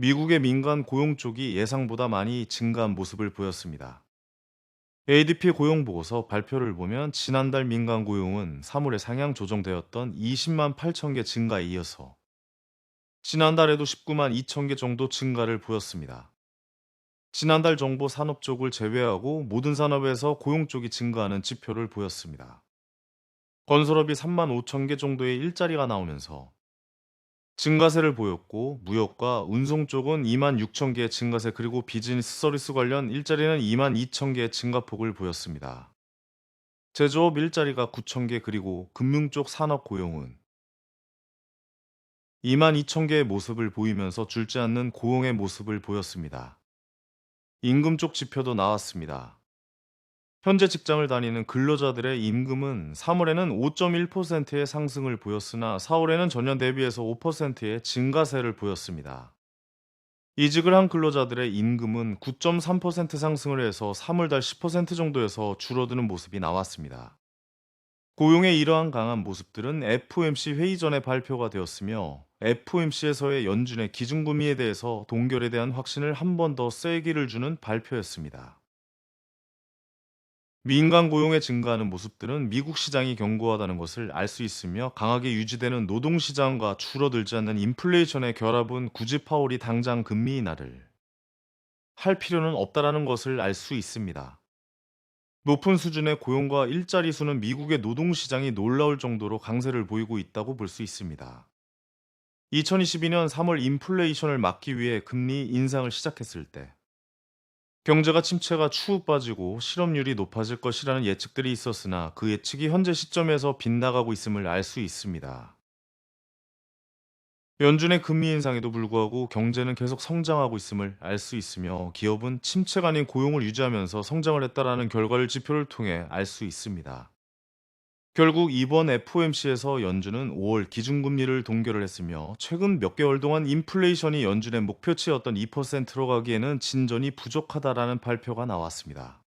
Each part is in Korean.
미국의 민간 고용 쪽이 예상보다 많이 증가한 모습을 보였습니다. ADP 고용 보고서 발표를 보면 지난달 민간 고용은 3월에 상향 조정되었던 20만 8천 개 증가에 이어서 지난달에도 19만 2천 개 정도 증가를 보였습니다. 지난달 정보 산업 쪽을 제외하고 모든 산업에서 고용 쪽이 증가하는 지표를 보였습니다. 건설업이 3만 5천 개 정도의 일자리가 나오면서 증가세를 보였고, 무역과 운송 쪽은 2만 6천 개의 증가세, 그리고 비즈니스 서비스 관련 일자리는 2만 2천 개의 증가폭을 보였습니다. 제조업 일자리가 9천 개, 그리고 금융 쪽 산업 고용은 2만 2천 개의 모습을 보이면서 줄지 않는 고용의 모습을 보였습니다. 임금 쪽 지표도 나왔습니다. 현재 직장을 다니는 근로자들의 임금은 3월에는 5.1%의 상승을 보였으나 4월에는 전년 대비해서 5%의 증가세를 보였습니다. 이직을 한 근로자들의 임금은 9.3% 상승을 해서 3월 달 10% 정도에서 줄어드는 모습이 나왔습니다. 고용의 이러한 강한 모습들은 FOMC 회의 전에 발표가 되었으며, FOMC에서의 연준의 기준금리에 대해서 동결에 대한 확신을 한 번 더 세기를 주는 발표였습니다. 민간 고용의 증가하는 모습들은 미국 시장이 견고하다는 것을 알 수 있으며, 강하게 유지되는 노동 시장과 줄어들지 않는 인플레이션의 결합은 굳이 파월이 당장 금리 인하를 할 필요는 없다라는 것을 알 수 있습니다. 높은 수준의 고용과 일자리 수는 미국의 노동 시장이 놀라울 정도로 강세를 보이고 있다고 볼 수 있습니다. 2022년 3월 인플레이션을 막기 위해 금리 인상을 시작했을 때 경제가 침체가 추후 빠지고 실업률이 높아질 것이라는 예측들이 있었으나, 그 예측이 현재 시점에서 빗나가고 있음을 알 수 있습니다. 연준의 금리 인상에도 불구하고 경제는 계속 성장하고 있음을 알 수 있으며, 기업은 침체가 아닌 고용을 유지하면서 성장을 했다라는 결과를 지표를 통해 알 수 있습니다. 결국 이번 FOMC에서 연준은 5월 기준금리를 동결을 했으며, 최근 몇 개월 동안 인플레이션이 연준의 목표치였던 2%로 가기에는 진전이 부족하다라는 발표가 나왔습니다.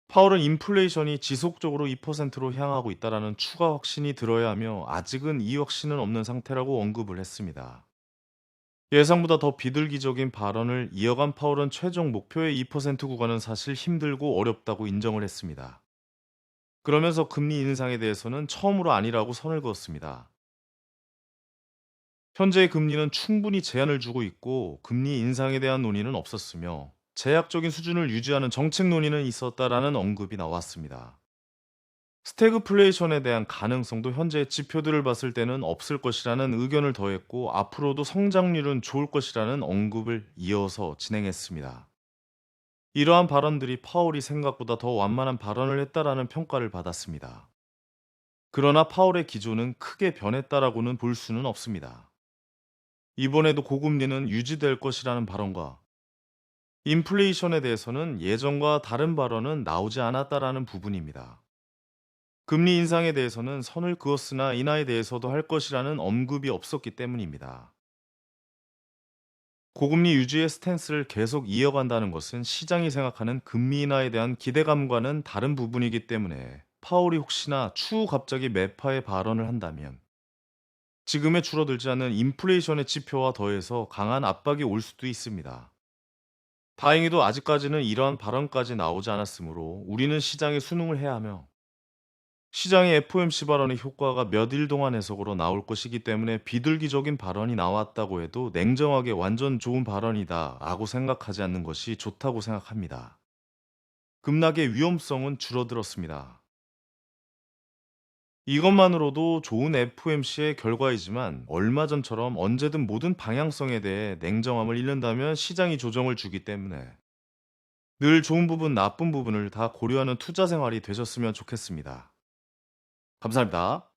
파월은 인플레이션이 지속적으로 2%로 향하고 있다라는 추가 확신이 들어야 하며, 아직은 이 확신은 없는 상태라고 언급을 했습니다. 예상보다 더 비둘기적인 발언을 이어간 파월은 최종 목표의 2% 구간은 사실 힘들고 어렵다고 인정을 했습니다. 그러면서 금리 인상에 대해서는 처음으로 아니라고 선을 그었습니다. 현재의 금리는 충분히 제한을 주고 있고, 금리 인상에 대한 논의는 없었으며, 제약적인 수준을 유지하는 정책 논의는 있었다라는 언급이 나왔습니다. 스태그플레이션에 대한 가능성도 현재 지표들을 봤을 때는 없을 것이라는 의견을 더했고, 앞으로도 성장률은 좋을 것이라는 언급을 이어서 진행했습니다. 이러한 발언들이 파월이 생각보다 더 완만한 발언을 했다라는 평가를 받았습니다. 그러나 파월의 기조는 크게 변했다라고는 볼 수는 없습니다. 이번에도 고금리는 유지될 것이라는 발언과 인플레이션에 대해서는 예전과 다른 발언은 나오지 않았다라는 부분입니다. 금리 인상에 대해서는 선을 그었으나 인하에 대해서도 할 것이라는 언급이 없었기 때문입니다. 고금리 유지의 스탠스를 계속 이어간다는 것은 시장이 생각하는 금리 인하에 대한 기대감과는 다른 부분이기 때문에, 파월이 혹시나 추후 갑자기 매파의 발언을 한다면 지금의 줄어들지 않는 인플레이션의 지표와 더해서 강한 압박이 올 수도 있습니다. 다행히도 아직까지는 이러한 발언까지 나오지 않았으므로 우리는 시장에 순응을 해야 하며, 시장의 FOMC 발언의 효과가 몇 일 동안 해석으로 나올 것이기 때문에, 비둘기적인 발언이 나왔다고 해도 냉정하게 완전 좋은 발언이다 라고 생각하지 않는 것이 좋다고 생각합니다. 급락의 위험성은 줄어들었습니다. 이것만으로도 좋은 FOMC의 결과이지만, 얼마 전처럼 언제든 모든 방향성에 대해 냉정함을 잃는다면 시장이 조정을 주기 때문에, 늘 좋은 부분, 나쁜 부분을 다 고려하는 투자 생활이 되셨으면 좋겠습니다. 감사합니다.